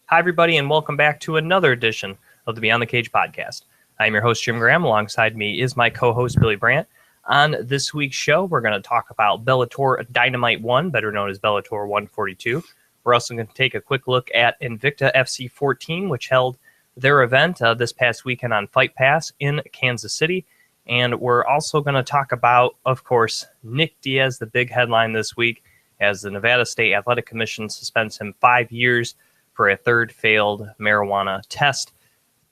Hi, everybody, and welcome back to another edition of the Beyond the Cage podcast. I'm your host, Jim Gramm. Alongside me is my co-host, Billy Brandt. On this week's show, we're going to talk about Bellator Dynamite 1, better known as Bellator 142. We're also going to take a quick look at Invicta FC 14, which held their event this past weekend on Fight Pass in Kansas City. And we're also going to talk about, of course, Nick Diaz, the big headline this week, as the Nevada State Athletic Commission suspends him 5 years for a third failed marijuana test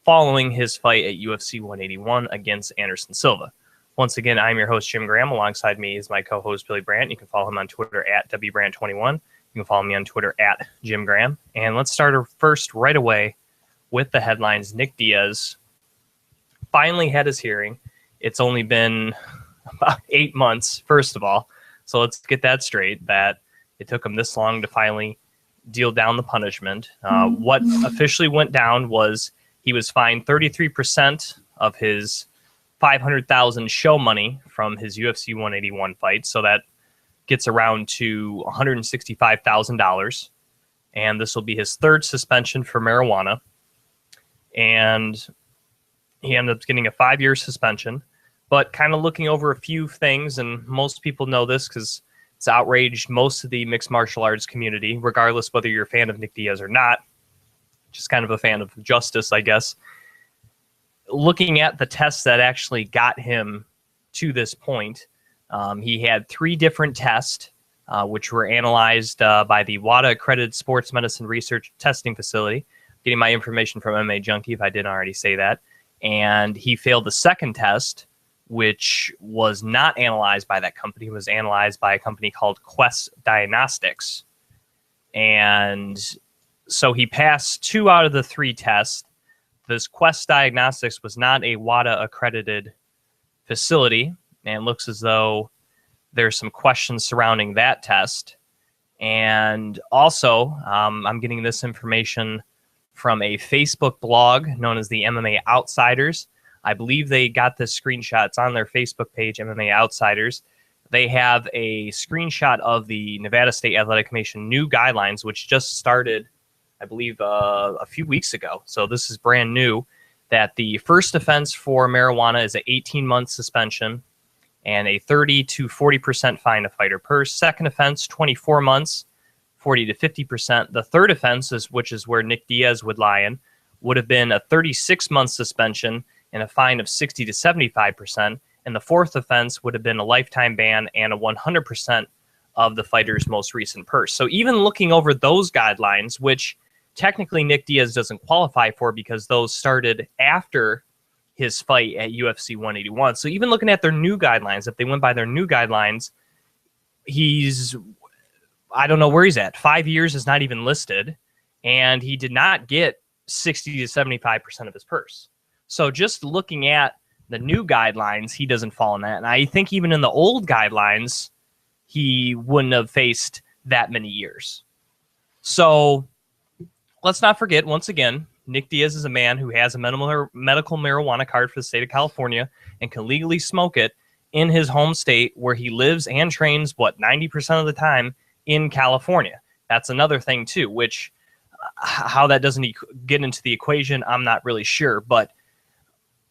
following his fight at UFC 181 against Anderson Silva. Once again, I'm your host, Jim Gramm. Alongside me is my co-host, Billy Brandt. You can follow him on Twitter at WBrandt21. You can follow me on Twitter at Jim Gramm. And let's start first right away with the headlines. Nick Diaz finally had his hearing. It's only been about 8 months, first of all. So let's get that straight, that it took him this long to finally deal down the punishment. What officially went down was he was fined 33% of his $500,000 show money from his UFC 181 fight. So that gets around to $165,000. And this will be his third suspension for marijuana. And he ended up getting a 5-year suspension. But kind of looking over a few things, and most people know this because it's outraged most of the mixed martial arts community, regardless whether you're a fan of Nick Diaz or not. Just kind of a fan of justice, I guess. Looking at the tests that actually got him to this point, he had 3 different tests, which were analyzed by the WADA-accredited Sports Medicine Research Testing Facility. Getting my information from MMA Junkie, if I didn't already say that. And he failed the second test, which was not analyzed by that company. It was analyzed by a company called Quest Diagnostics. And so he passed 2 out of the 3 tests. This Quest Diagnostics was not a WADA-accredited facility, and it looks as though there's some questions surrounding that test. And also, I'm getting this information from a Facebook blog known as the MMA Outsiders. I believe they got this screenshot. It's on their Facebook page, MMA Outsiders. They have a screenshot of the Nevada State Athletic Commission new guidelines, which just started, I believe, a few weeks ago. So this is brand new, that the first offense for marijuana is an 18-month suspension and a 30 to 40% fine to fighter purse. Second offense, 24 months, 40 to 50%. The third offense, which is where Nick Diaz would lie in, would have been a 36-month suspension and a fine of 60 to 75%. And the fourth offense would have been a lifetime ban and a 100% of the fighter's most recent purse. So even looking over those guidelines, which technically Nick Diaz doesn't qualify for because those started after his fight at UFC 181. So even looking at their new guidelines, if they went by their new guidelines, I don't know where he's at. 5 years is not even listed, and he did not get 60 to 75% of his purse. So just looking at the new guidelines, he doesn't fall in that. And I think even in the old guidelines, he wouldn't have faced that many years. So let's not forget, once again, Nick Diaz is a man who has a medical marijuana card for the state of California and can legally smoke it in his home state where he lives and trains, 90% of the time in California. That's another thing, too, which how that doesn't get into the equation, I'm not really sure. But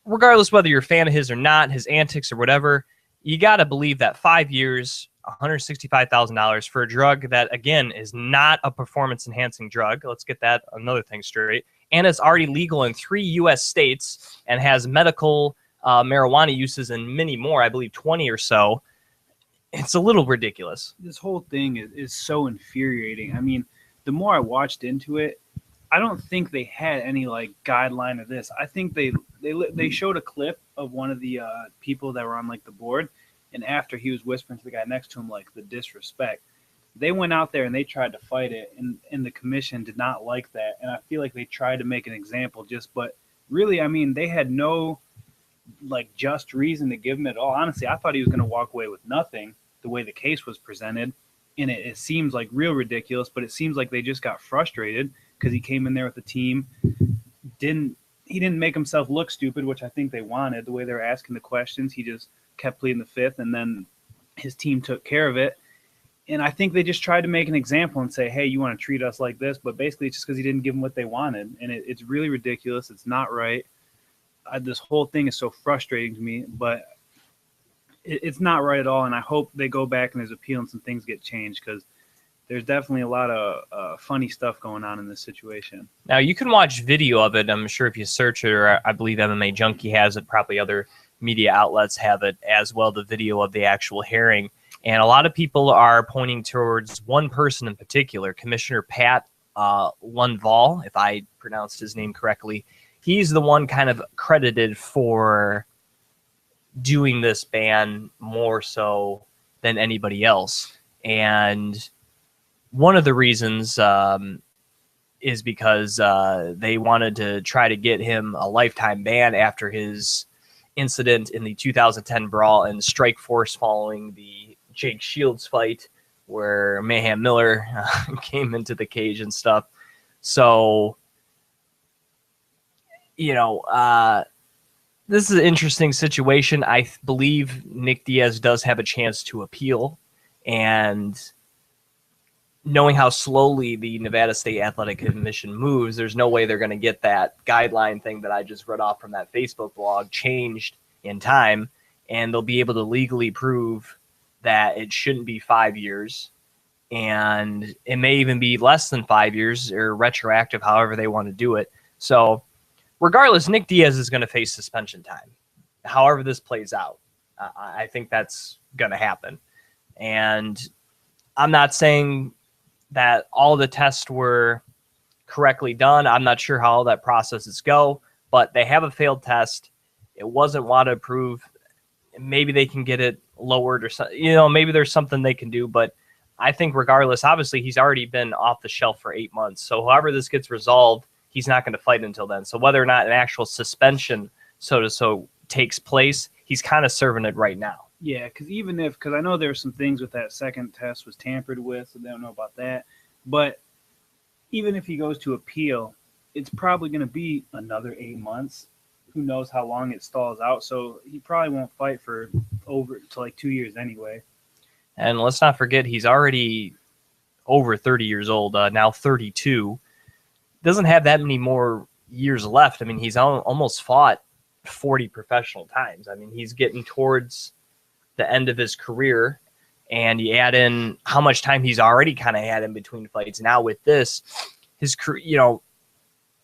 regardless whether you're a fan of his or not, his antics or whatever, you got to believe that 5 years, $165,000 for a drug that, again, is not a performance-enhancing drug. Let's get that another thing straight. And it's already legal in 3 U.S. states and has medical marijuana uses in many more, I believe 20 or so. It's a little ridiculous. This whole thing is so infuriating. I mean, the more I watched into it, I don't think they had any guideline of this. I think they showed a clip of one of the people that were on the board, and after he was whispering to the guy next to him the disrespect, they went out there and they tried to fight it, and the commission did not like that. And I feel like they tried to make an example but really, I mean, they had no just reason to give him at all. Honestly, I thought he was going to walk away with nothing the way the case was presented, and it seems real ridiculous, but it seems like they just got frustrated because he came in there with the team, he didn't make himself look stupid, which I think they wanted. The way they were asking the questions, he just kept pleading the fifth, and then his team took care of it. And I think they just tried to make an example and say, hey, you want to treat us like this? But basically, it's just because he didn't give them what they wanted. And it's really ridiculous. It's not right. This whole thing is so frustrating to me, but it's not right at all. And I hope they go back and there's appeal and some things get changed, because there's definitely a lot of funny stuff going on in this situation. Now, you can watch video of it. I'm sure if you search it, or I believe MMA Junkie has it, probably other media outlets have it as well, the video of the actual hearing. And a lot of people are pointing towards one person in particular, Commissioner Pat Lundvall, if I pronounced his name correctly. He's the one kind of credited for doing this ban more so than anybody else. And one of the reasons is because they wanted to try to get him a lifetime ban after his incident in the 2010 brawl and strike force following the Jake Shields fight, where Mayhem Miller came into the cage and stuff. So, you know, this is an interesting situation. I believe Nick Diaz does have a chance to appeal, and knowing how slowly the Nevada State Athletic Commission moves, there's no way they're going to get that guideline thing that I just read off from that Facebook blog changed in time, and they'll be able to legally prove that it shouldn't be 5 years, and it may even be less than 5 years or retroactive, however they want to do it. So regardless, Nick Diaz is going to face suspension time. However this plays out, I think that's going to happen. And I'm not saying that all the tests were correctly done. I'm not sure how all that processes go, but they have a failed test. It wasn't WADA approved. Maybe they can get it lowered or something. You know, maybe there's something they can do. But I think regardless, obviously he's already been off the shelf for 8 months. So however this gets resolved, he's not going to fight until then. So whether or not an actual suspension so takes place, he's kind of serving it right now. Yeah, because I know there's some things with that second test was tampered with, so they don't know about that. But even if he goes to appeal, it's probably going to be another 8 months. Who knows how long it stalls out? So he probably won't fight for over to like 2 years anyway. And let's not forget, he's already over 30 years old, now 32. Doesn't have that many more years left. I mean, he's almost fought 40 professional times. I mean, he's getting towards the end of his career, and you add in how much time he's already kind of had in between fights. Now with this, his career, you know,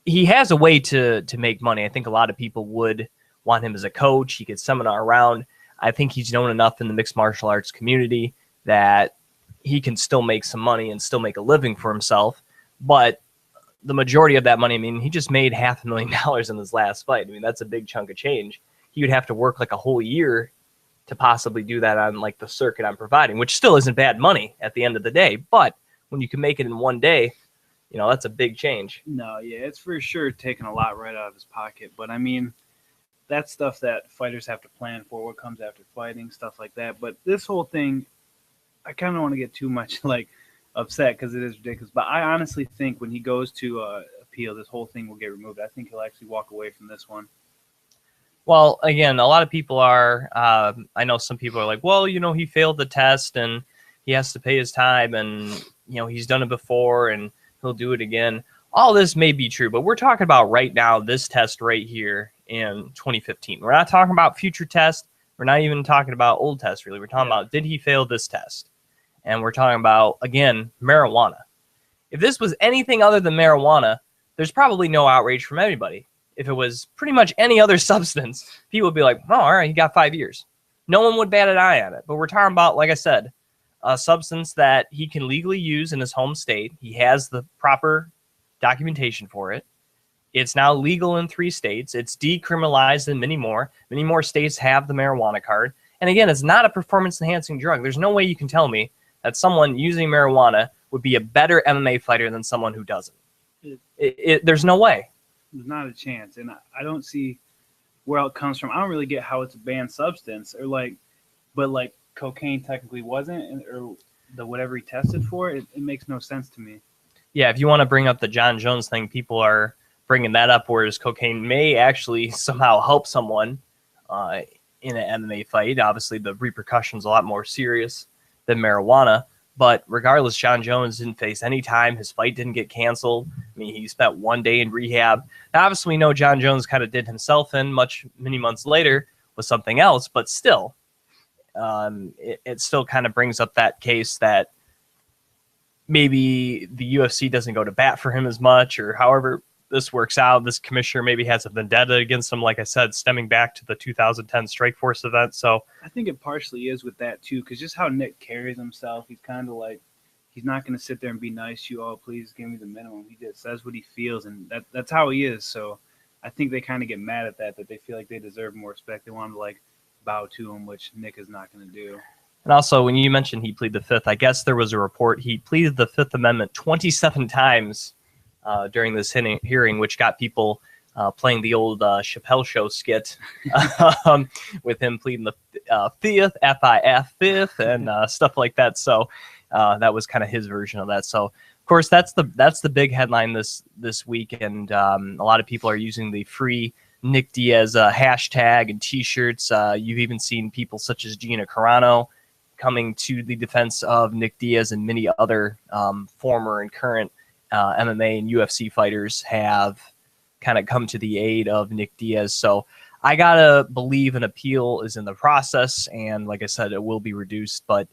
he has a way to make money. I think a lot of people would want him as a coach. He could seminar around. I think he's known enough in the mixed martial arts community that he can still make some money and still make a living for himself. But the majority of that money, I mean, he just made $500,000 in his last fight. I mean, that's a big chunk of change. He would have to work like a whole year to possibly do that on like the circuit I'm providing, which still isn't bad money at the end of the day. But when you can make it in one day, you know, that's a big change. No, yeah, it's for sure taking a lot right out of his pocket. But I mean, that's stuff that fighters have to plan for, what comes after fighting, stuff like that. But this whole thing, I kind of don't want to get too much like upset because it is ridiculous. But I honestly think when he goes to appeal, this whole thing will get removed. I think he'll actually walk away from this one. Well, again, a lot of people are, I know some people are like, well, you know, he failed the test and he has to pay his time and, you know, he's done it before and he'll do it again. All this may be true, but we're talking about right now, this test right here in 2015. We're not talking about future tests. We're not even talking about old tests, really. We're talking about, did he fail this test? And we're talking about, again, marijuana. If this was anything other than marijuana, there's probably no outrage from anybody. If it was pretty much any other substance, people would be like, oh, all right, he got 5 years. No one would bat an eye on it. But we're talking about, like I said, a substance that he can legally use in his home state. He has the proper documentation for it. It's now legal in 3 states. It's decriminalized in many more. Many more states have the marijuana card. And again, it's not a performance-enhancing drug. There's no way you can tell me that someone using marijuana would be a better MMA fighter than someone who doesn't. There's no way. There's not a chance. And I don't see where it comes from. I don't really get how it's a banned substance or like, but like cocaine technically wasn't, or the whatever he tested for, it makes no sense to me. Yeah, if you want to bring up the John Jones thing, people are bringing that up, whereas cocaine may actually somehow help someone in an MMA fight. Obviously, the repercussions a lot more serious than marijuana, But regardless, John Jones didn't face any time. His fight didn't get canceled. I mean, he spent 1 day in rehab. Now, obviously, we know John Jones kind of did himself in many months later with something else, but still, it still kind of brings up that case that maybe the UFC doesn't go to bat for him as much, or however this works out. This commissioner maybe has a vendetta against him, like I said, stemming back to the 2010 Strikeforce event. So I think it partially is with that too, because just how Nick carries himself, he's kind of like, he's not going to sit there and be nice to you. Oh, please give me the minimum. He just says what he feels, and that's how he is. So I think they kind of get mad at that they feel like they deserve more respect. They want him to like bow to him, which Nick is not going to do. And also, when you mentioned he pleaded the Fifth, I guess there was a report he pleaded the Fifth Amendment 27 times during this hearing, which got people playing the old Chappelle Show skit with him pleading the Fifth, F-I-F, Fifth, and stuff like that. So that was kind of his version of that. So, of course, that's the big headline this week, and a lot of people are using the free Nick Diaz hashtag and T-shirts. You've even seen people such as Gina Carano coming to the defense of Nick Diaz, and many other former and current MMA and UFC fighters have kind of come to the aid of Nick Diaz. So I gotta believe an appeal is in the process, and like I said, it will be reduced, but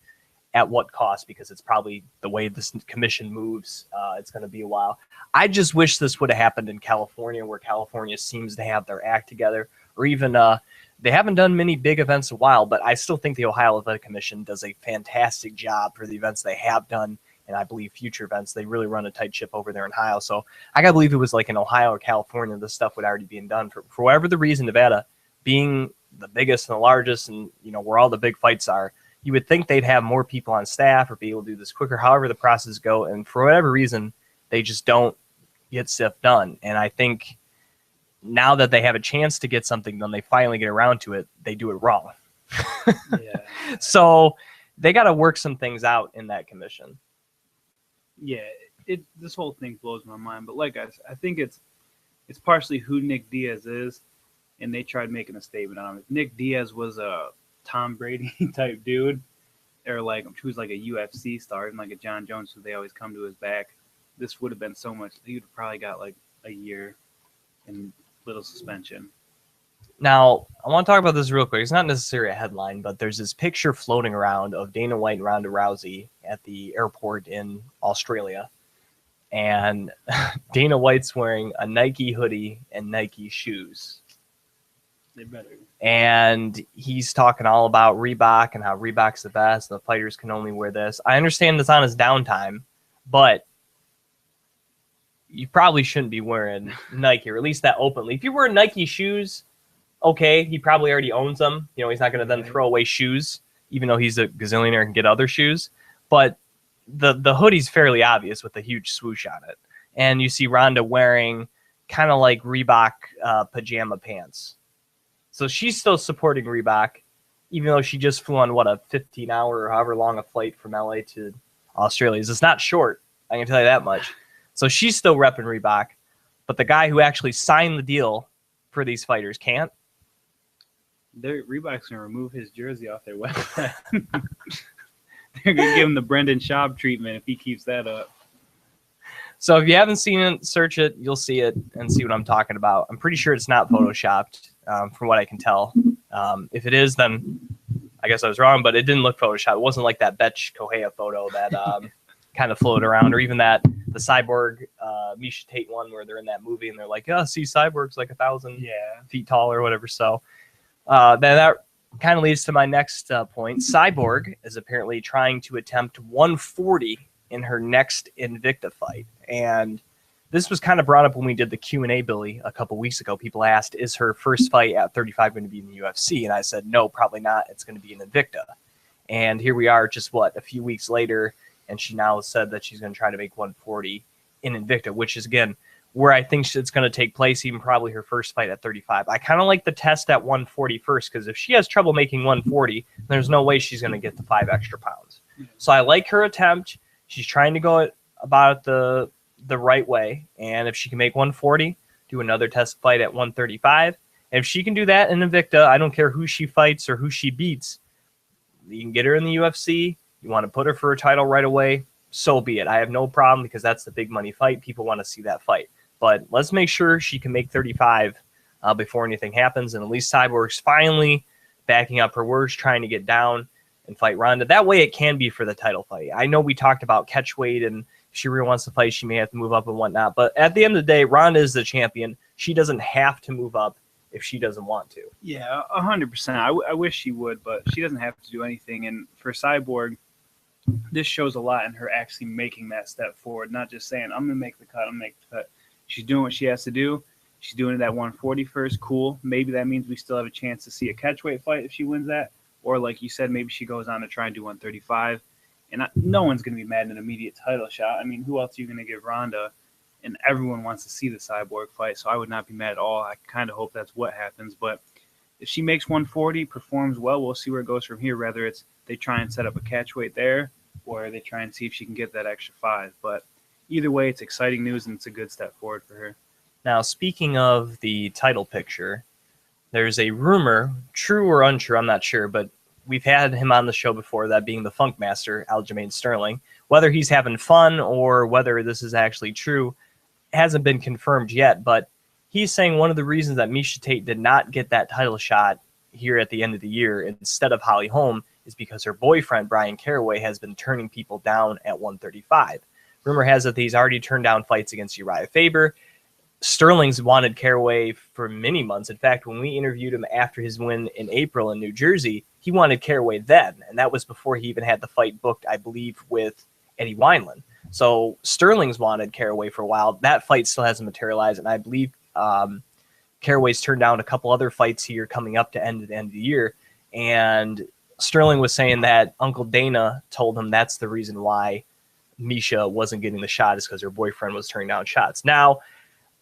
at what cost? Because it's probably the way this commission moves. It's going to be a while. I just wish this would have happened in California, where California seems to have their act together, or even they haven't done many big events in a while, but I still think the Ohio Athletic Commission does a fantastic job for the events they have done. And I believe future events, they really run a tight ship over there in Ohio. So I got to believe it was like in Ohio or California, this stuff would already be done. For whatever the reason, Nevada being the biggest and the largest, and where all the big fights are, you would think they'd have more people on staff or be able to do this quicker, however the process go. And for whatever reason, they just don't get stuff done. And I think now that they have a chance to get something done, they finally get around to it, they do it wrong. Yeah. So they got to work some things out in that commission. Yeah, this whole thing blows my mind. But like I think it's partially who Nick Diaz is, and they tried making a statement on him. If Nick Diaz was a Tom Brady type dude, or like who's like a UFC star, and like a John Jones, who they always come to his back, this would have been so much. He would have probably got like a year in little suspension. Now, I want to talk about this real quick. It's not necessarily a headline, but there's this picture floating around of Dana White and Ronda Rousey at the airport in Australia. And Dana White's wearing a Nike hoodie and Nike shoes. They better. And he's talking all about Reebok and how Reebok's the best and the fighters can only wear this. I understand it's on his downtime, but you probably shouldn't be wearing Nike, or at least that openly. If you wear Nike shoes, okay, he probably already owns them. He's not going to then throw away shoes, even though he's a gazillionaire and can get other shoes. But the hoodie's fairly obvious with a huge swoosh on it. And you see Ronda wearing kind of like Reebok pajama pants. So she's still supporting Reebok, even though she just flew on, a 15-hour or however long a flight from LA to Australia. It's not short, I can tell you that much. So she's still repping Reebok. But the guy who actually signed the deal for these fighters can't. Reebok's going to remove his jersey off their website. They're going to give him the Brendan Schaub treatment if he keeps that up. So if you haven't seen it, search it. You'll see it and see what I'm talking about. I'm pretty sure it's not photoshopped, from what I can tell. If it is, then I guess I was wrong, but it didn't look photoshopped. It wasn't like that Betch Kohea photo that kind of floated around, or even the Cyborg Misha Tate one where they're in that movie and they're like, see, Cyborg's like 1,000 feet tall or whatever. So then that kind of leads to my next point. Cyborg is apparently trying to attempt 140 in her next Invicta fight. And this was kind of brought up when we did the Q&A, Billy, a couple weeks ago. People asked, is her first fight at 35 going to be in the UFC? And I said, no, probably not. It's going to be in Invicta. And here we are just, a few weeks later, and she now said that she's going to try to make 140 in Invicta, which is, again, where I think it's going to take place, even probably her first fight at 35. I kind of like the test at 140 first, because if she has trouble making 140, there's no way she's going to get the 5 extra pounds. So I like her attempt. She's trying to go about the right way, and if she can make 140, do another test fight at 135. And if she can do that in Invicta, I don't care who she fights or who she beats. You can get her in the UFC. You want to put her for a title right away? So be it. I have no problem because that's the big money fight. People want to see that fight. But let's make sure she can make 35 before anything happens. And at least Cyborg's finally backing up her words, trying to get down and fight Ronda. That way it can be for the title fight. I know we talked about catch weight, and if she really wants to fight, she may have to move up and whatnot. But at the end of the day, Ronda is the champion. She doesn't have to move up if she doesn't want to. Yeah, 100%. I wish she would, but she doesn't have to do anything. And for Cyborg, this shows a lot in her actually making that step forward, not just saying, I'm going to make the cut, I'm going to make the cut. She's doing what she has to do. She's doing it at 140 first. Cool. Maybe that means we still have a chance to see a catchweight fight if she wins that. Or like you said, maybe she goes on to try and do 135. And no one's going to be mad at an immediate title shot. I mean, who else are you going to give Ronda? And everyone wants to see the Cyborg fight, so I would not be mad at all. I kind of hope that's what happens. But if she makes 140, performs well, we'll see where it goes from here, whether it's they try and set up a catchweight there or they try and see if she can get that extra 5. But either way, it's exciting news, and it's a good step forward for her. Now, speaking of the title picture, there's a rumor, true or untrue, I'm not sure, but we've had him on the show before, that being the Funk Master, Aljamain Sterling. Whether he's having fun or whether this is actually true hasn't been confirmed yet, but he's saying one of the reasons that Miesha Tate did not get that title shot here at the end of the year instead of Holly Holm is because her boyfriend, Brian Caraway, has been turning people down at 135. Rumor has it that he's already turned down fights against Uriah Faber. Sterling's wanted Caraway for many months. In fact, when we interviewed him after his win in April in New Jersey, he wanted Caraway then, and that was before he even had the fight booked, I believe, with Eddie Wineland. So Sterling's wanted Caraway for a while. That fight still hasn't materialized, and I believe Caraway's turned down a couple other fights here coming up to the end of the year. And Sterling was saying that Uncle Dana told him that's the reason why Miesha wasn't getting the shot, is because her boyfriend was turning down shots. Now,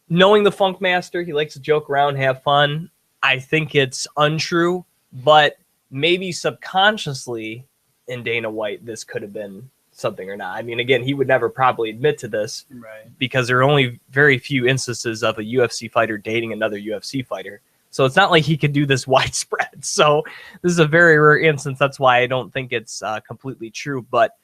knowing the Funk Master, he likes to joke around, have fun. I think it's untrue, but maybe subconsciously in Dana White, this could have been something or not. I mean, again, he would never probably admit to this, right? Because there are only very few instances of a UFC fighter dating another UFC fighter. So it's not like he could do this widespread. So this is a very rare instance. That's why I don't think it's completely true. But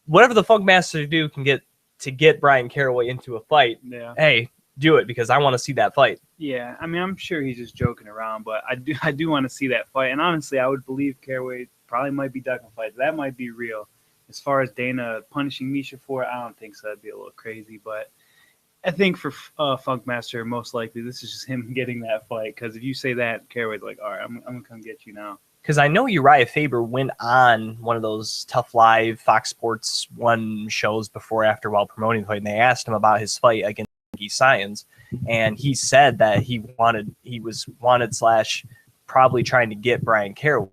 whatever the Funk Master do can get Brian Caraway into a fight. Yeah. Hey, do it, because I want to see that fight. Yeah, I mean, I'm sure he's just joking around, but I do want to see that fight. And honestly, I would believe Caraway probably might be ducking fights. That might be real. As far as Dana punishing Miesha for it, I don't think so. That'd be a little crazy. But I think for Funk Master, most likely this is just him getting that fight. Because if you say that, Caraway's like, all right, I'm going to come get you now. Because I know Uriah Faber went on one of those Tough Live Fox Sports 1 shows before after while promoting the fight, and they asked him about his fight against Science, and he said that he wanted / probably trying to get Brian Caraway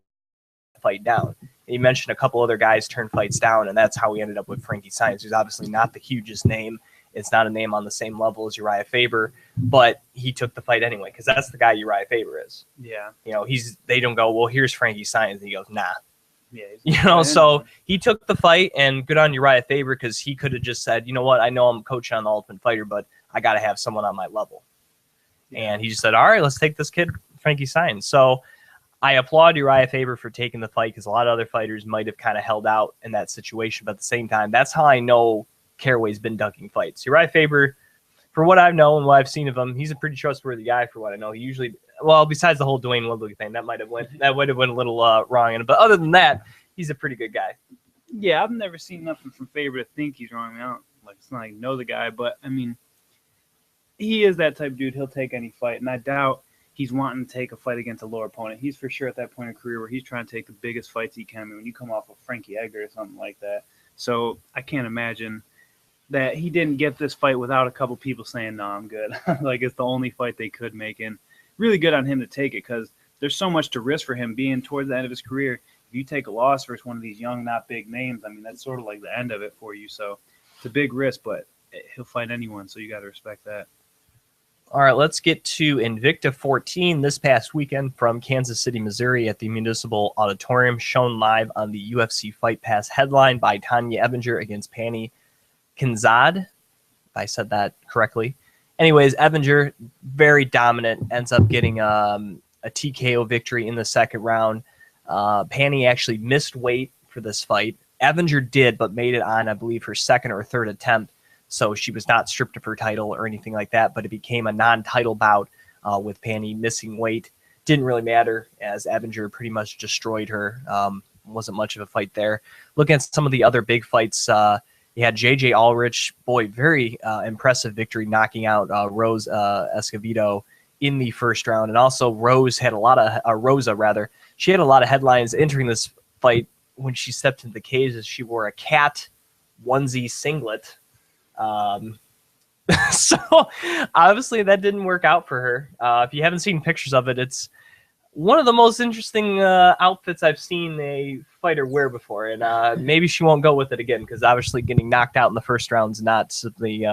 to fight down. He mentioned a couple other guys turned fights down, and that's how he ended up with Frankie Science, who's obviously not the hugest name. It's not a name on the same level as Uriah Faber, but he took the fight anyway, because that's the guy Uriah Faber is. Yeah. You know, they don't go, well, here's Frankie Science, and he goes, nah. Yeah, so he took the fight, and good on Uriah Faber, because he could have just said, you know what, I know I'm coaching on the Ultimate Fighter, but I got to have someone on my level. Yeah. And he just said, all right, let's take this kid, Frankie Science. So I applaud Uriah Faber for taking the fight, because a lot of other fighters might have kind of held out in that situation. But at the same time, that's how I know Caraway's been ducking fights. Uriah Faber, for what I've known and what I've seen of him, he's a pretty trustworthy guy for what I know. He usually, well, besides the whole Dwayne Woodley thing, that would have went a little wrong in it. But other than that, he's a pretty good guy. Yeah, I've never seen nothing from Faber to think he's wrong. I don't it's not like I know the guy, but I mean, he is that type of dude. He'll take any fight, and I doubt he's wanting to take a fight against a lower opponent. He's for sure at that point in career where he's trying to take the biggest fights he can. I mean, when you come off of Frankie Edgar or something like that. So I can't imagine that he didn't get this fight without a couple people saying, no, I'm good. Like, it's the only fight they could make. And really good on him to take it, because there's so much to risk for him being towards the end of his career. If you take a loss versus one of these young, not big names, I mean, that's sort of like the end of it for you. So it's a big risk, but he'll fight anyone, so you got to respect that. All right, let's get to Invicta 14 this past weekend from Kansas City, Missouri at the Municipal Auditorium, shown live on the UFC Fight Pass, headlined by Tanya Evinger against Pani Kinzad, if I said that correctly. Anyways, Evinger, very dominant, ends up getting a TKO victory in the second round. Pani actually missed weight for this fight, Avenger did, but made it on, I believe, her second or third attempt. So she was not stripped of her title or anything like that, but it became a non-title bout with Pani missing weight. Didn't really matter as Avenger pretty much destroyed her. Wasn't much of a fight there. Looking at some of the other big fights, you had J.J. Ulrich. Boy, very impressive victory, knocking out Rose Escovedo in the first round. And also Rose had a lot of, Rosa rather, she had a lot of headlines entering this fight when she stepped into the cage as she wore a cat onesie singlet. So obviously that didn't work out for her. If you haven't seen pictures of it, it's one of the most interesting outfits I've seen a fighter wear before. And maybe she won't go with it again because obviously getting knocked out in the first round is not simply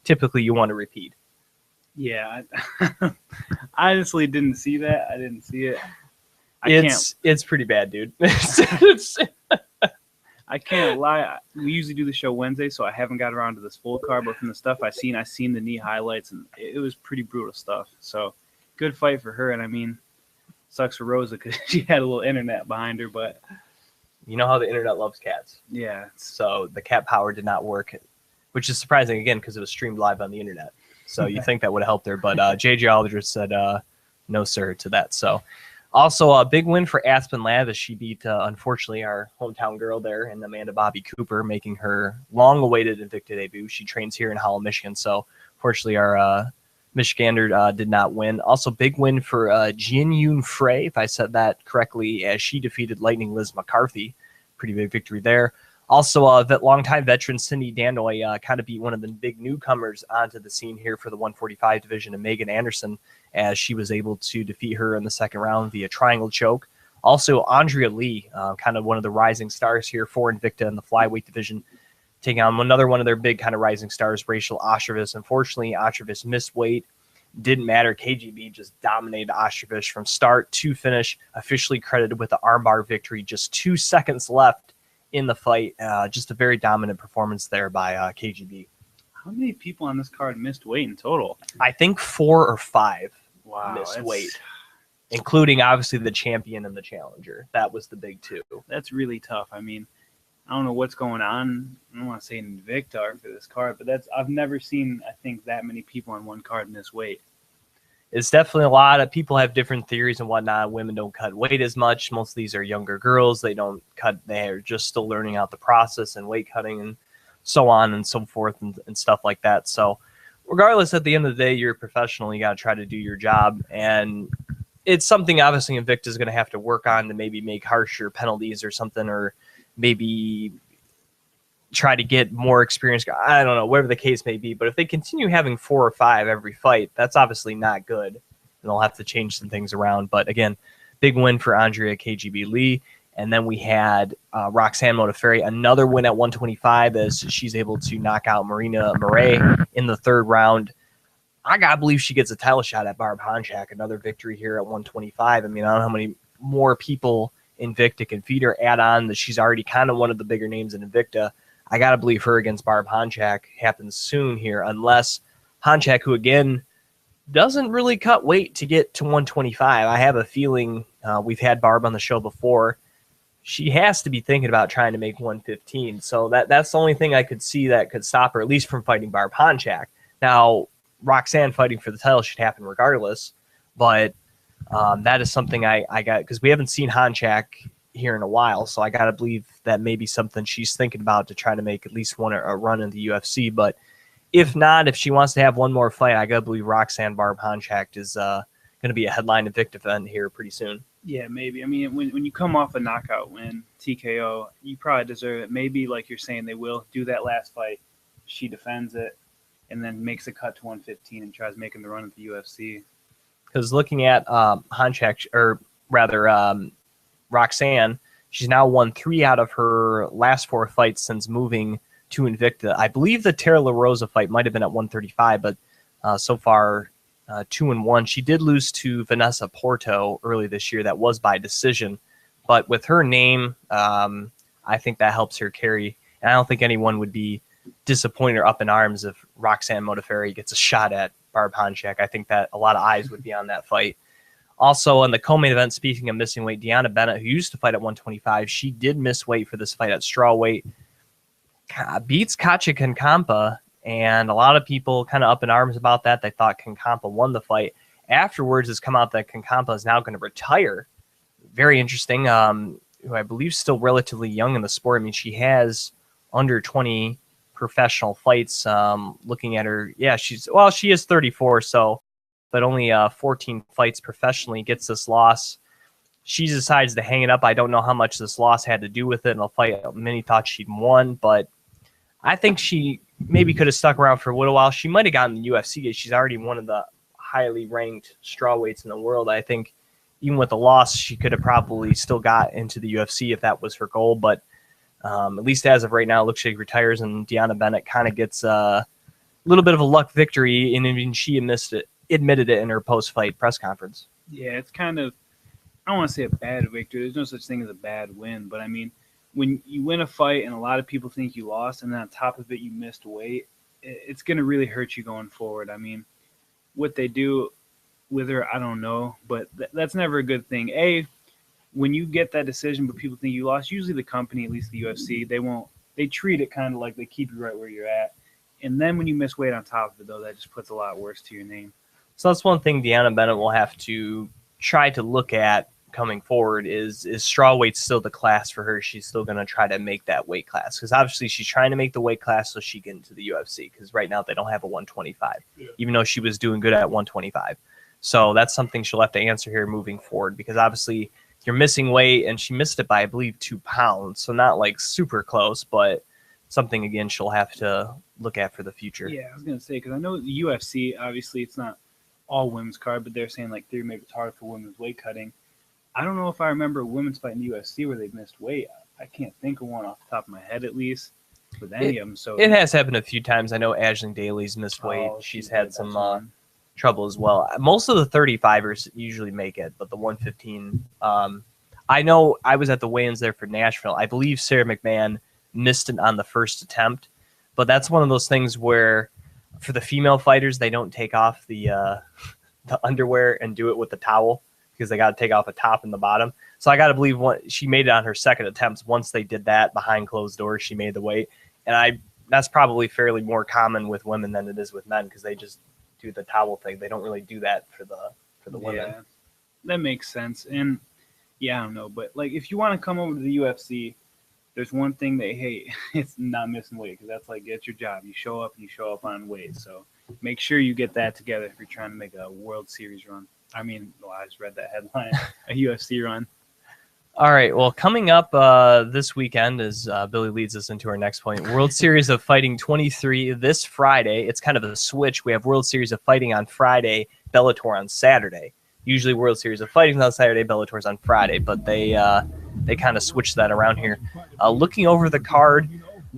typically you want to repeat. Yeah, I honestly didn't see that. I didn't see it. It's pretty bad, dude. I can't lie. We usually do the show Wednesday, so I haven't got around to this full card. But from the stuff I seen the knee highlights, and it was pretty brutal stuff. So good fight for her. And I mean, sucks for Rosa because she had a little internet behind her. But you know how the internet loves cats. Yeah. So the cat power did not work, which is surprising again because it was streamed live on the internet. So you think that would have helped her, but J.J. Aldridge said no, sir, to that. So also a big win for Aspen Lav as she beat, unfortunately, our hometown girl there and Amanda Bobby Cooper, making her long-awaited Invicta debut. She trains here in Hollow, Michigan. So fortunately, our Michigander did not win. Also, big win for Jin Yoon Frey, if I said that correctly, as she defeated Lightning Liz McCarthy. Pretty big victory there. Also, longtime veteran Cindy Danoy kind of beat one of the big newcomers onto the scene here for the 145 division, and Megan Anderson, as she was able to defeat her in the second round via triangle choke. Also, Andrea Lee, kind of one of the rising stars here for Invicta in the flyweight division, taking on another one of their big kind of rising stars, Rachel Ostrovich. Unfortunately, Ostrovich missed weight. Didn't matter. KGB just dominated Ostrovich from start to finish, officially credited with the armbar victory. Just 2 seconds left in the fight. Just a very dominant performance there by KGB. How many people on this card missed weight in total? I think 4 or 5 missed that's weight, including obviously the champion and the challenger. That was the big 2. That's really tough. I mean, I don't know what's going on. I don't want to say Invicta for this card, but I've never seen, I think, that many people on one card miss weight. It's definitely a lot of people have different theories and whatnot. Women don't cut weight as much. Most of these are younger girls. They don't cut. They're just still learning out the process and weight cutting and so on and so forth and stuff like that. So regardless, at the end of the day, you're a professional. You got to try to do your job. And it's something obviously Invicta is going to have to work on to maybe make harsher penalties or something, or maybe try to get more experience. I don't know, whatever the case may be. But if they continue having 4 or 5 every fight, that's obviously not good. And they'll have to change some things around. But again, big win for Andrea KGB Lee. And then we had Roxanne Modafferi, another win at 125 as she's able to knock out Marina Murray in the third round. I got to believe she gets a title shot at Barb Honchak, another victory here at 125. I mean, I don't know how many more people Invicta can feed her, add on that she's already kind of one of the bigger names in Invicta. I got to believe her against Barb Honchak happens soon here, unless Honchak, who again doesn't really cut weight to get to 125. I have a feeling we've had Barb on the show before. She has to be thinking about trying to make 115. So that's the only thing I could see that could stop her, at least from fighting Barb Honchak. Now, Roxanne fighting for the title should happen regardless, but that is something I got, because we haven't seen Honchak here in a while, so I got to believe that may be something she's thinking about to try to make at least one a run in the UFC. But if not, if she wants to have one more fight, I got to believe Roxanne Barb Honchak is going to be a headline Invicta event here pretty soon. Yeah, maybe. I mean, when you come off a knockout win, TKO, you probably deserve it. Maybe, like you're saying, they will do that last fight. She defends it and then makes a cut to 115 and tries making the run at the UFC. Because looking at Honchak, or rather Roxanne, she's now won 3 out of her last 4 fights since moving to Invicta. I believe the Tara La Rosa fight might have been at 135, but so far 2-1. She did lose to Vanessa Porto early this year. That was by decision. But with her name, I think that helps her carry. And I don't think anyone would be disappointed or up in arms if Roxanne Modafferi gets a shot at Barb Honchak. I think that a lot of eyes would be on that fight. Also, in the co-main event, speaking of missing weight, Deanna Bennett, who used to fight at 125, she did miss weight for this fight at strawweight. Beats Katja Kankampa, and a lot of people kind of up in arms about that. They thought Kankampa won the fight. Afterwards, it's come out that Kankampa is now going to retire. Very interesting. Who I believe is still relatively young in the sport. I mean, she has under 20 professional fights. Looking at her, yeah, she is 34, so, but only 14 fights professionally. Gets this loss. She decides to hang it up. I don't know how much this loss had to do with it in a fight many thought she'd won, but I think she maybe could have stuck around for a little while. She might have gotten the UFC. She's already one of the highly ranked strawweights in the world. I think even with the loss, she could have probably still got into the UFC if that was her goal. But at least as of right now, it looks like she retires, and Deanna Bennett kind of gets a little bit of a luck victory, and even she admitted it in her post-fight press conference. Yeah, it's kind of, I don't want to say a bad victory. There's no such thing as a bad win. But, I mean, when you win a fight and a lot of people think you lost, and then on top of it you missed weight, it's going to really hurt you going forward. I mean, what they do with her, I don't know, but that's never a good thing. When you get that decision but people think you lost, usually the company, at least the UFC, they treat it kind of like they keep you right where you're at. And then when you miss weight on top of it, though, that just puts a lot worse to your name. So that's one thing Deanna Bennett will have to try to look at coming forward is strawweight still the class for her? She's still going to try to make that weight class, because obviously she's trying to make the weight class so she can get into the UFC, because right now they don't have a 125, even though she was doing good at 125. So that's something she'll have to answer here moving forward, because obviously you're missing weight, and she missed it by, I believe, 2 pounds. So not like super close, but something, again, she'll have to look at for the future. Yeah, I was going to say, because I know the UFC, obviously it's not all women's card, but they're saying like maybe it's hard for women's weight cutting. I don't know if I remember a women's fight in the UFC where they've missed weight. I can't think of one off the top of my head, at least, with any of them. So it has happened a few times. I know Aisling Daly's missed weight. She's had some trouble as well. Most of the 35ers usually make it, but the 115, I know I was at the weigh-ins there for Nashville. I believe Sarah McMahon missed it on the first attempt, but that's one of those things where for the female fighters, they don't take off the underwear and do it with the towel, because they got to take off the top and the bottom. So I got to believe she made it on her second attempt. Once they did that behind closed doors, she made the weight. And that's probably fairly more common with women than it is with men, because they just do the towel thing. They don't really do that for the women. Yeah, that makes sense. And yeah, I don't know, but like if you want to come over to the UFC, there's one thing they hate. It's not missing weight, because that's like, it's your job. You show up and you show up on weight. So make sure you get that together if you're trying to make a World Series run. I mean, I just read that headline, a UFC run. All right. Well, coming up this weekend, as Billy leads us into our next point, World Series of Fighting 23 this Friday. It's kind of a switch. We have World Series of Fighting on Friday, Bellator on Saturday. Usually World Series of Fighting on Saturday, Bellator's on Friday, but they kind of switched that around here. Looking over the card,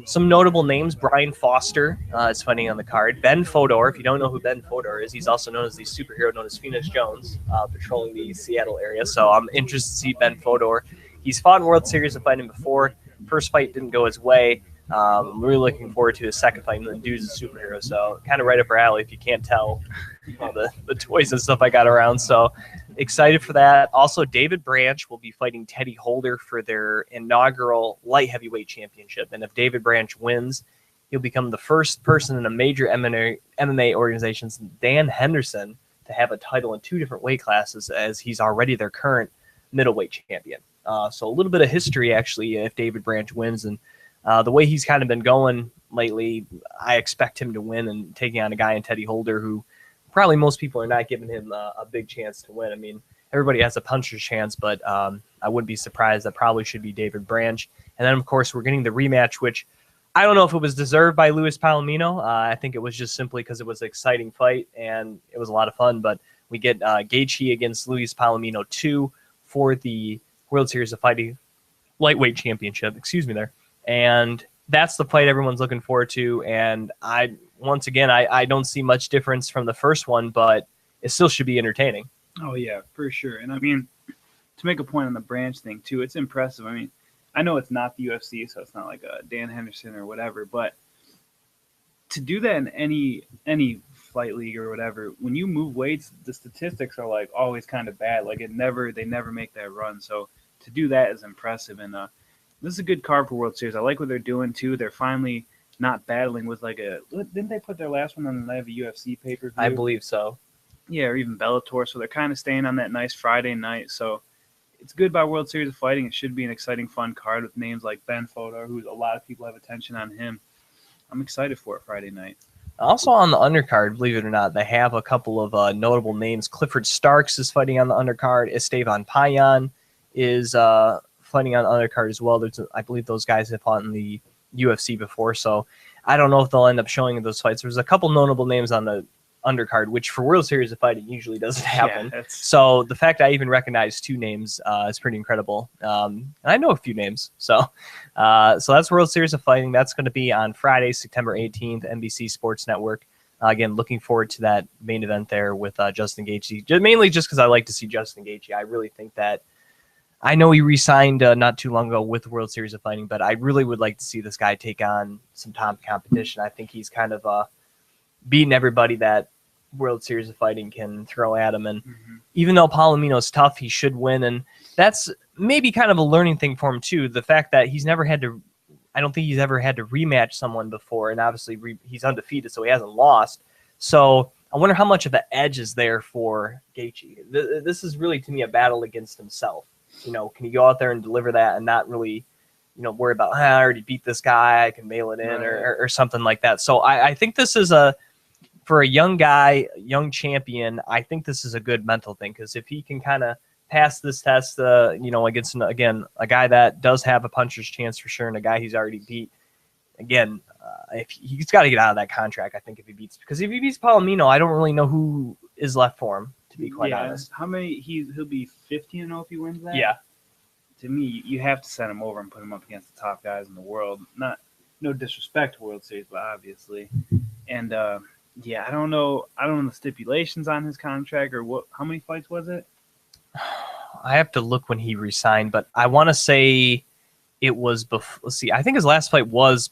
some notable names. Brian Foster is fighting on the card. Ben Fodor, if you don't know who Ben Fodor is, he's also known as the superhero known as Phoenix Jones, patrolling the Seattle area. So I'm interested to see Ben Fodor. He's fought in World Series of Fighting before. First fight didn't go his way. I'm really looking forward to his second fight. And the dude's a superhero, so kind of right up our alley if you can't tell the toys and stuff I got around. So excited for that. Also, David Branch will be fighting Teddy Holder for their inaugural light heavyweight championship. And if David Branch wins, he'll become the first person in a major MMA organization since Dan Henderson to have a title in 2 different weight classes, as he's already their current middleweight champion. So a little bit of history, actually, if David Branch wins. And the way he's kind of been going lately, I expect him to win, and taking on a guy in Teddy Holder who probably most people are not giving him a big chance to win. I mean, everybody has a puncher's chance, but I wouldn't be surprised. That probably should be David Branch. And then, of course, we're getting the rematch, which I don't know if it was deserved by Luis Palomino. I think it was just simply because it was an exciting fight and it was a lot of fun. But we get Gaethje against Luis Palomino 2 for the World Series of Fighting lightweight championship. Excuse me there. And that's the fight everyone's looking forward to. And I don't see much difference from the first one, but it still should be entertaining. Oh, yeah, for sure. And I mean, to make a point on the Branch thing, too, it's impressive. I mean, I know it's not the UFC, so it's not like a Dan Henderson or whatever, but to do that in any fight league or whatever, when you move weights, the statistics are like always kind of bad. Like they never make that run. So to do that is impressive. And this is a good card for World Series. I like what they're doing too. They're finally not battling with didn't they put their last one on the night of a UFC pay-per-view? I believe so. Yeah, or even Bellator. So they're kind of staying on that nice Friday night. So it's good by World Series of Fighting. It should be an exciting, fun card with names like Ben Fodor, who a lot of people have attention on him. I'm excited for it Friday night. Also on the undercard, believe it or not, they have a couple of notable names. Clifford Starks is fighting on the undercard. Estevan Payan is fighting on the undercard as well. I believe those guys have fought in the UFC before, so I don't know if they'll end up showing those fights. There's a couple notable names on the undercard, which for World Series of Fighting usually doesn't happen. Yeah, so the fact I even recognize two names is pretty incredible. And I know a few names. So that's World Series of Fighting. That's going to be on Friday, September 18th, NBC Sports Network. Again, looking forward to that main event there with Justin Gaethje, mainly just because I like to see Justin Gaethje. I really think that I know he re-signed not too long ago with the World Series of Fighting, but I really would like to see this guy take on some top competition. I think he's kind of beating everybody that World Series of Fighting can throw at him. And even though Palomino's tough, he should win. And that's maybe kind of a learning thing for him too. The fact that he's never had to, I don't think he's ever had to rematch someone before. And obviously he's undefeated, so he hasn't lost. So I wonder how much of an edge is there for Gaethje. This is really, to me, a battle against himself. Can he go out there and deliver that and not really, worry about, I already beat this guy, I can mail it in, right, or something like that. So I think this is for a young guy, young champion, I think this is a good mental thing, because if he can kind of pass this test, against, again, a guy that does have a puncher's chance for sure, and a guy he's already beat, again, if he's got to get out of that contract, I think, because if he beats Palomino, I don't really know who is left for him, to be quite honest. How many? He'll be 15-0 if he wins that? Yeah. To me, you have to send him over and put him up against the top guys in the world. No disrespect to World Series, but obviously. And I don't know the stipulations on his contract or what. How many fights was it? I have to look when he resigned, but I want to say it was before. Let's see. I think his last fight was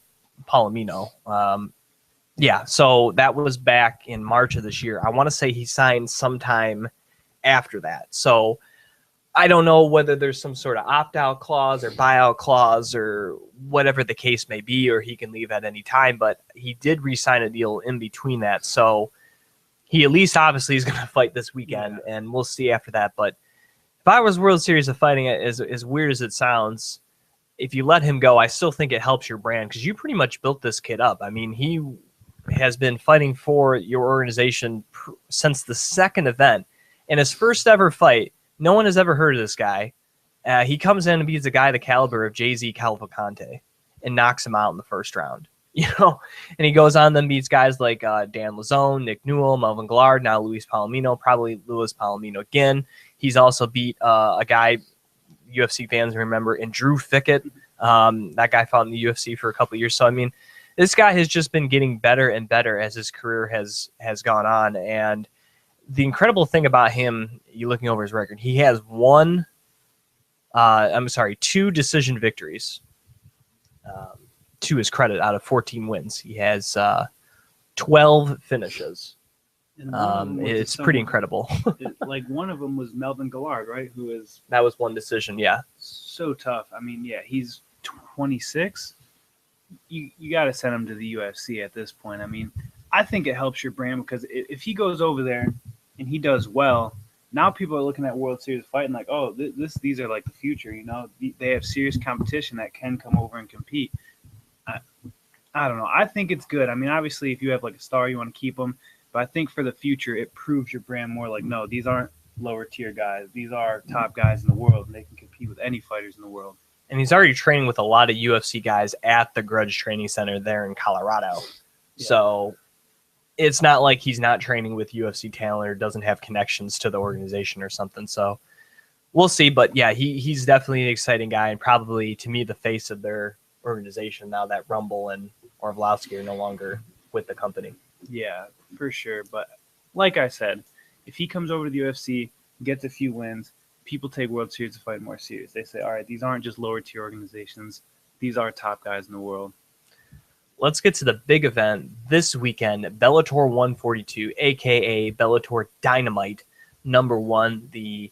Palomino. Yeah, so that was back in March of this year. I want to say he signed sometime after that. So I don't know whether there's some sort of opt-out clause or buyout clause or whatever the case may be, or he can leave at any time, but he did re-sign a deal in between that. So he at least obviously is going to fight this weekend, and we'll see after that. But if I was World Series of Fighting, as weird as it sounds, if you let him go, I still think it helps your brand, because you pretty much built this kid up. I mean, he has been fighting for your organization since the second event. In his first ever fight, no one has ever heard of this guy. He comes in and beats a guy the caliber of Jay-Z Cavalcante and knocks him out in the first round. And he goes on, then beats guys like Dan Lazone, Nick Newell, Melvin Gillard, now Luis Palomino, probably Luis Palomino again. He's also beat a guy UFC fans remember in Drew Fickett. That guy fought in the UFC for a couple of years. So, I mean, this guy has just been getting better and better as his career has gone on. And the incredible thing about him, you looking over his record, he has two decision victories, to his credit, out of 14 wins. He has 12 finishes. It's pretty incredible. Like one of them was Melvin Gillard, right? That was one decision, yeah. So tough. I mean, yeah, he's 26. You got to send him to the UFC at this point. I mean, I think it helps your brand, because if he goes over there and he does well, now people are looking at World Series fighting like, oh, these are like the future. They have serious competition that can come over and compete. I don't know. I think it's good. I mean, obviously, if you have like a star, you want to keep them. But I think for the future, it proves your brand more. Like, no, these aren't lower tier guys. These are top guys in the world, and they can compete with any fighters in the world. And he's already training with a lot of UFC guys at the Grudge Training Center there in Colorado. Yeah. So it's not like he's not training with UFC talent or doesn't have connections to the organization or something. So we'll see. But yeah, he's definitely an exciting guy, and probably, to me, the face of their organization now that Rumble and Orlovsky are no longer with the company. Yeah, for sure. But like I said, if he comes over to the UFC, gets a few wins, people take World Series of Fighting more serious. They say, all right, these aren't just lower tier organizations. These are top guys in the world. let's get to the big event this weekend, Bellator 142, a.k.a. Bellator Dynamite, #1, the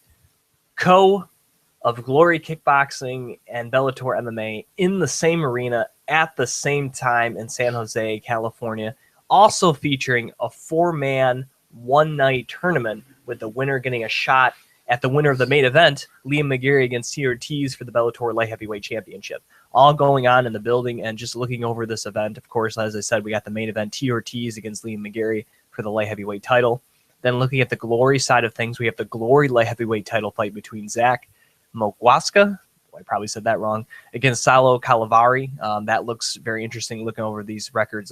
of Glory Kickboxing and Bellator MMA in the same arena at the same time in San Jose, California. Also featuring a 4-man, one-night tournament with the winner getting a shot at the winner of the main event, Liam McGarry against T. Ortiz for the Bellator Light Heavyweight Championship. All going on in the building, and just looking over this event, of course, as I said, we got the main event, T. Ortiz against Liam McGarry for the Light Heavyweight title. Then looking at the Glory side of things, we have the Glory Light Heavyweight title fight between Zach Mokwaska, I probably said that wrong, against Salo Calavari. That looks very interesting looking over these records.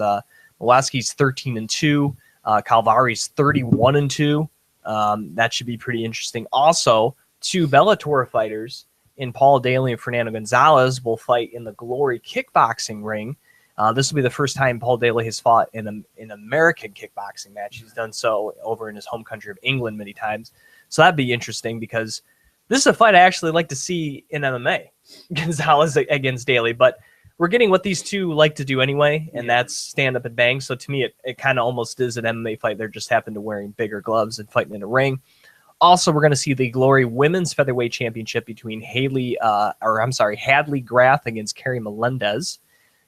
Mokwaski's 13-2, Calavari's 31-2. That should be pretty interesting. Also, 2 Bellator fighters in Paul Daly and Fernando Gonzalez will fight in the Glory kickboxing ring. This will be the first time Paul Daly has fought in an American kickboxing match. He's done so over in his home country of England many times. So that'd be interesting because this is a fight I actually like to see in MMA, Gonzalez against Daly. But we're getting what these two like to do anyway, and that's stand up and bang. So to me, it kind of almost is an MMA fight. They're just happened to wearing bigger gloves and fighting in a ring. Also, we're going to see the Glory Women's Featherweight Championship between Hadley Graff against Carrie Melendez.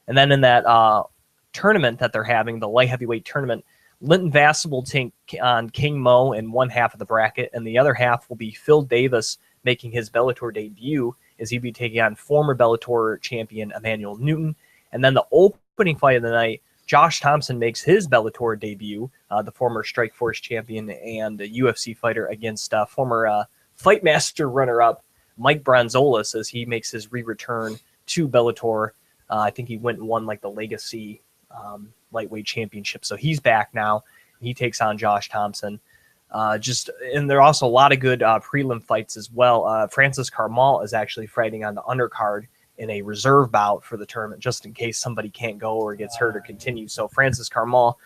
And then in that tournament that they're having, the light heavyweight tournament, Linton Vassell will take on King Mo in one half of the bracket, and the other half will be Phil Davis making his Bellator debut as he'd be taking on former Bellator champion Emmanuel Newton. And then the opening fight of the night, Josh Thompson makes his Bellator debut, the former Strikeforce champion and a UFC fighter, against former Fight Master runner-up Mike Bronzolis as he makes his re-return to Bellator. I think he went and won like the Legacy lightweight championship. So he's back now. He takes on Josh Thompson. And there are also a lot of good prelim fights as well. Francis Carmel is actually fighting on the undercard in a reserve bout for the tournament, just in case somebody can't go or gets hurt or continue. So Francis Carmel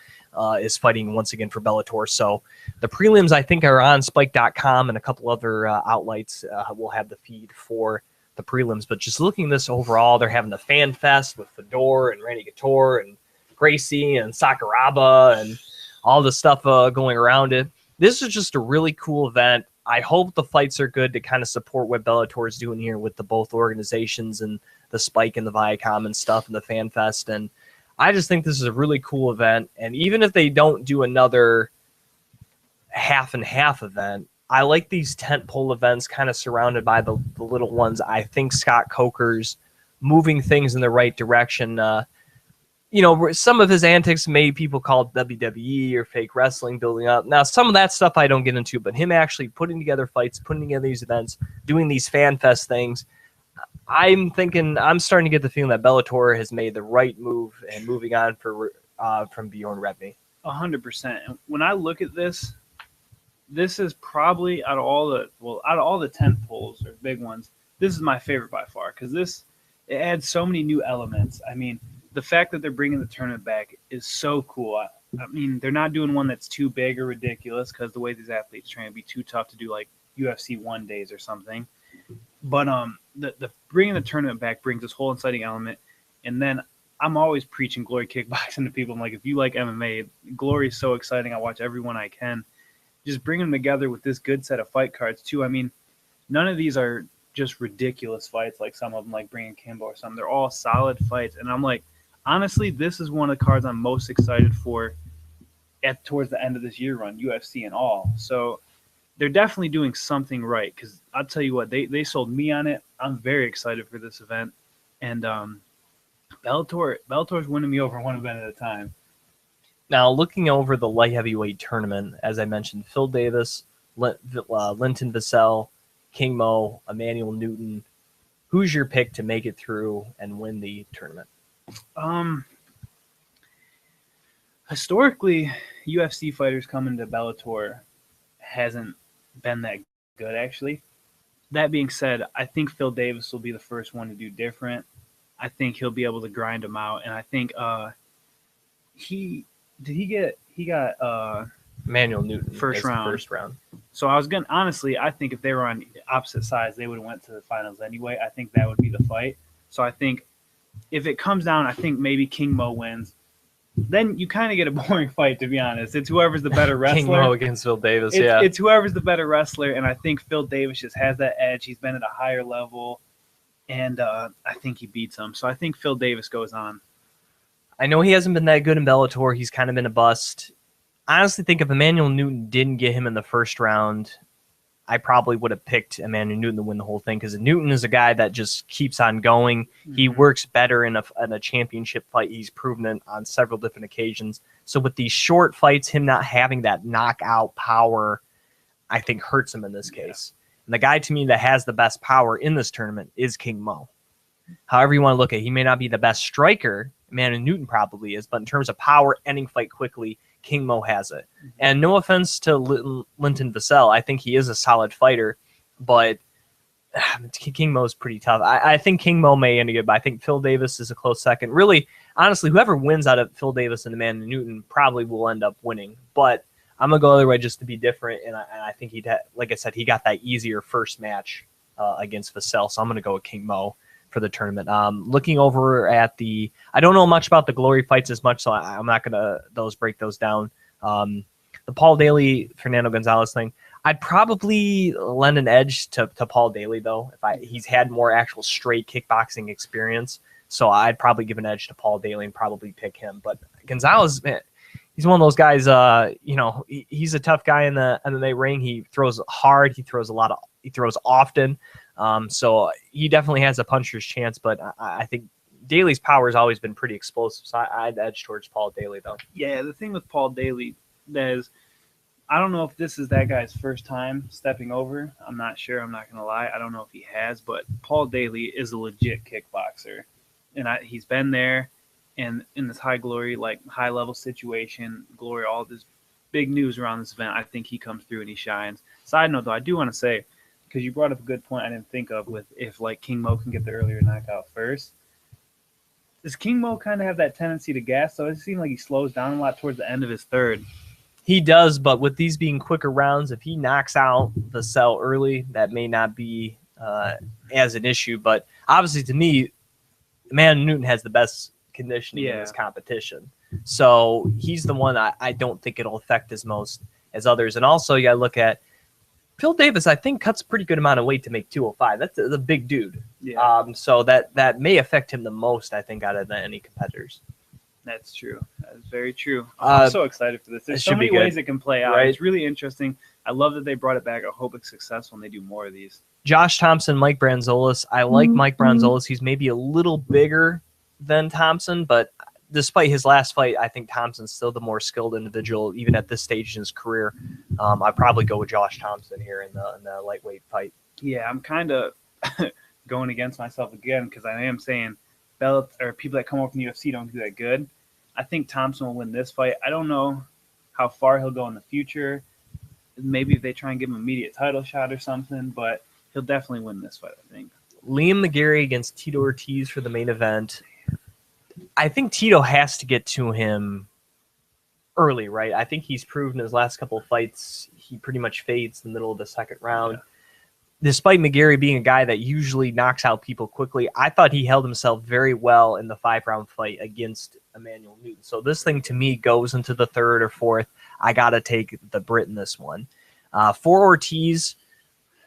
is fighting once again for Bellator. So the prelims, I think, are on Spike.com, and a couple other outlets will have the feed for the prelims. But just looking at this overall, they're having the Fan Fest with Fedor and Randy Couture and Gracie and Sakuraba and all the stuff going around it. This is just a really cool event. I hope the fights are good to kind of support what Bellator is doing here with the both organizations and the Spike and the Viacom and stuff and the Fan Fest. And I just think this is a really cool event. And even if they don't do another half and half event, I like these tentpole events kind of surrounded by the little ones. I think Scott Coker's moving things in the right direction. Some of his antics made people call it WWE or fake wrestling building up. Now, some of that stuff I don't get into, but him actually putting together fights, putting together these events, doing these Fan Fest things, I'm starting to get the feeling that Bellator has made the right move and moving on from Bjorn Rebney. 100%. And when I look at this is probably out of all the tent poles or big ones, this is my favorite by far because it adds so many new elements. I mean, the fact that they're bringing the tournament back is so cool. I mean, they're not doing one that's too big or ridiculous because the way these athletes train would be too tough to do like UFC 1 days or something. But the bringing the tournament back brings this whole inciting element. And then I'm always preaching Glory kickboxing to people. I'm like, if you like MMA, Glory is so exciting. I watch every one I can. Just bring them together with this good set of fight cards too. I mean, none of these are just ridiculous fights like some of them, like bringing Kimbo or something. They're all solid fights. And I'm like, honestly, this is one of the cards I'm most excited for towards the end of this year run, UFC and all. So they're definitely doing something right because I'll tell you what, they sold me on it. I'm very excited for this event. And Bellator's winning me over one event at a time. Now, looking over the light heavyweight tournament, as I mentioned, Phil Davis, Linton Vassell, King Mo, Emmanuel Newton. Who's your pick to make it through and win the tournament? Historically, UFC fighters coming to Bellator hasn't been that good, actually. That being said, I think Phil Davis will be the first one to do different. I think he'll be able to grind them out, and I think he got Emmanuel Newton first round. So I think if they were on opposite sides, they would have went to the finals anyway. I think that would be the fight. So I think if it comes down, I think maybe King Mo wins. Then you kind of get a boring fight, to be honest. It's whoever's the better wrestler. King Mo against Phil Davis, It's whoever's the better wrestler, and I think Phil Davis just has that edge. He's been at a higher level, and I think he beats him. So I think Phil Davis goes on. I know he hasn't been that good in Bellator. He's kind of been a bust. I honestly think if Emmanuel Newton didn't get him in the first round, I probably would have picked Emmanuel Newton to win the whole thing because Newton is a guy that just keeps on going. Mm-hmm. He works better in a championship fight. He's proven it on several different occasions. So with these short fights, him not having that knockout power, I think hurts him in this case. And the guy to me that has the best power in this tournament is King Mo. However you want to look at it, he may not be the best striker. Emmanuel Newton probably is, but in terms of power, ending fight quickly, King Mo has it. And no offense to Linton Vassell, I think he is a solid fighter, but King Mo is pretty tough. I think King Mo may end it, but I think Phil Davis is a close second. Really, honestly, whoever wins out of Phil Davis and Emmanuel Newton probably will end up winning. But I'm going to go the other way just to be different, and I think like I said, he got that easier first match against Vassell, so I'm going to go with King Mo for the tournament. Looking over at I don't know much about the Glory fights as much, so I'm not going to break those down. The Paul Daly, Fernando Gonzalez thing, I'd probably lend an edge to Paul Daly, though. He's had more actual straight kickboxing experience, so I'd probably give an edge to Paul Daly and probably pick him. But Gonzalez, man, he's one of those guys, he's a tough guy in the MMA ring. He throws hard, he throws often. So he definitely has a puncher's chance, but I think Daly's power has always been pretty explosive. So I'd edge towards Paul Daly, though. Yeah, the thing with Paul Daly is I don't know if this is that guy's first time stepping over. I'm not sure. I'm not going to lie. I don't know if he has, but Paul Daly is a legit kickboxer. And he's been there and in this high glory, like high level situation, glory, all this big news around this event. I think he comes through and he shines. Side note, though, I do want to say, because you brought up a good point I didn't think of with if like King Mo can get the earlier knockout first. Does King Mo kind of have that tendency to gas? So it seems like he slows down a lot towards the end of his third. He does, but with these being quicker rounds, if he knocks out Vassell early, that may not be as an issue. But obviously, to me, Emmanuel Newton has the best conditioning in this competition. So he's the one I don't think it'll affect as most as others. And also, you got to look at Phil Davis, I think, cuts a pretty good amount of weight to make 205. That's a big dude. Yeah. So that may affect him the most, I think, out of any competitors. That's true. That is very true. I'm so excited for this. There's so many ways it can play out. Right? It's really interesting. I love that they brought it back. I hope it's successful and they do more of these. Josh Thompson, Mike Branzolis. I like Mike Branzolis. He's maybe a little bigger than Thompson, but despite his last fight, I think Thompson's still the more skilled individual, even at this stage in his career. I'd probably go with Josh Thompson here in the lightweight fight. Yeah, I'm kind of going against myself again because I am saying people that come over from the UFC don't do that good. I think Thompson will win this fight. I don't know how far he'll go in the future. Maybe if they try and give him an immediate title shot or something, but he'll definitely win this fight, I think. Liam McGarry against Tito Ortiz for the main event. I think Tito has to get to him early, right? I think he's proven his last couple of fights, he pretty much fades in the middle of the second round. Yeah. Despite McGarry being a guy that usually knocks out people quickly, I thought he held himself very well in the 5-round fight against Emmanuel Newton. So this thing, to me, goes into the third or fourth. I got to take the Brit in this one. For Ortiz,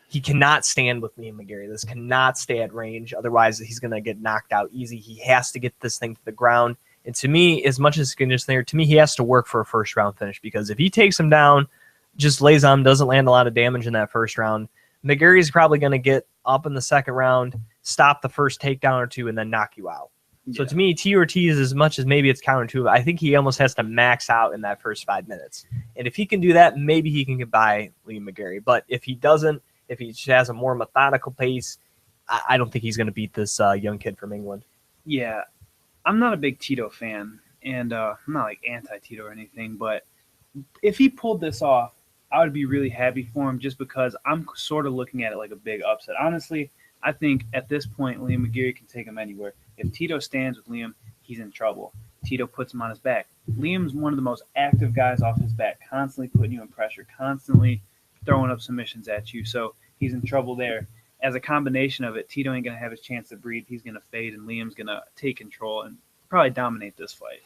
he cannot stand with Liam McGarry. This cannot stay at range. Otherwise, he's going to get knocked out easy. He has to get this thing to the ground. And to me, as much as he can just there, to me, he has to work for a first-round finish because if he takes him down, just lays on him, doesn't land a lot of damage in that first round, McGarry's probably going to get up in the second round, stop the first takedown or two, and then knock you out. Yeah. So to me, T. Ortiz, as much as maybe it's counterintuitive, I think he almost has to max out in that first 5 minutes. And if he can do that, maybe he can get by Liam McGarry. But if he doesn't, if he just has a more methodical pace, I don't think he's going to beat this young kid from England. Yeah, I'm not a big Tito fan, and I'm not like anti-Tito or anything, but if he pulled this off, I would be really happy for him just because I'm sort of looking at it like a big upset. Honestly, I think at this point, Liam McGarry can take him anywhere. If Tito stands with Liam, he's in trouble. Tito puts him on his back. Liam's one of the most active guys off his back, constantly putting you in pressure, constantly throwing up submissions at you. So he's in trouble there. as a combination of it, Tito ain't going to have his chance to breathe. He's going to fade, and Liam's going to take control and probably dominate this fight.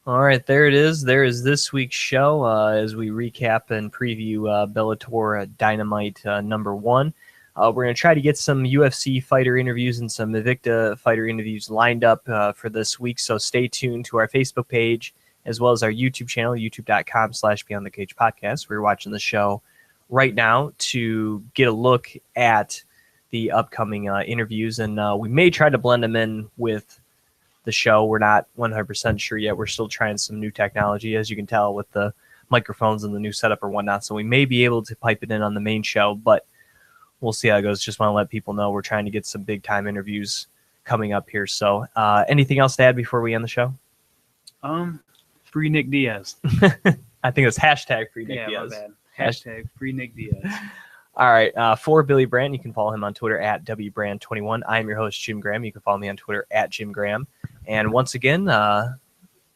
All right, there it is. There is this week's show as we recap and preview Bellator Dynamite number 1. We're going to try to get some UFC fighter interviews and some Invicta fighter interviews lined up for this week, so stay tuned to our Facebook page as well as our YouTube channel, youtube.com/Beyond the Cage Podcast. We're watching the show right now to get a look at the upcoming interviews, and we may try to blend them in with the show. We're not 100% sure yet. We're still trying some new technology, as you can tell with the microphones and the new setup or whatnot, so we may be able to pipe it in on the main show, but we'll see how it goes. Just want to let people know we're trying to get some big-time interviews coming up here. So anything else to add before we end the show? Free Nick Diaz. I think it's hashtag free Nick Diaz. My bad. Hashtag free Nick Diaz. All right. For Billy Brandt, you can follow him on Twitter at WBrand21. I am your host, Jim Graham. You can follow me on Twitter at Jim Graham. And once again,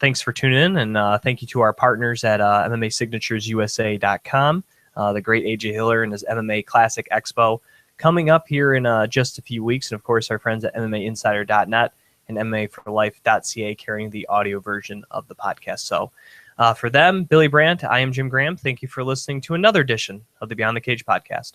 thanks for tuning in, and thank you to our partners at MMASignaturesUSA.com, the great AJ Hiller and his MMA Classic Expo coming up here in just a few weeks, and of course our friends at MMAinsider.net and MMAforlife.ca carrying the audio version of the podcast. So for them, Billy Brandt, I am Jim Graham. Thank you for listening to another edition of the Beyond the Cage podcast.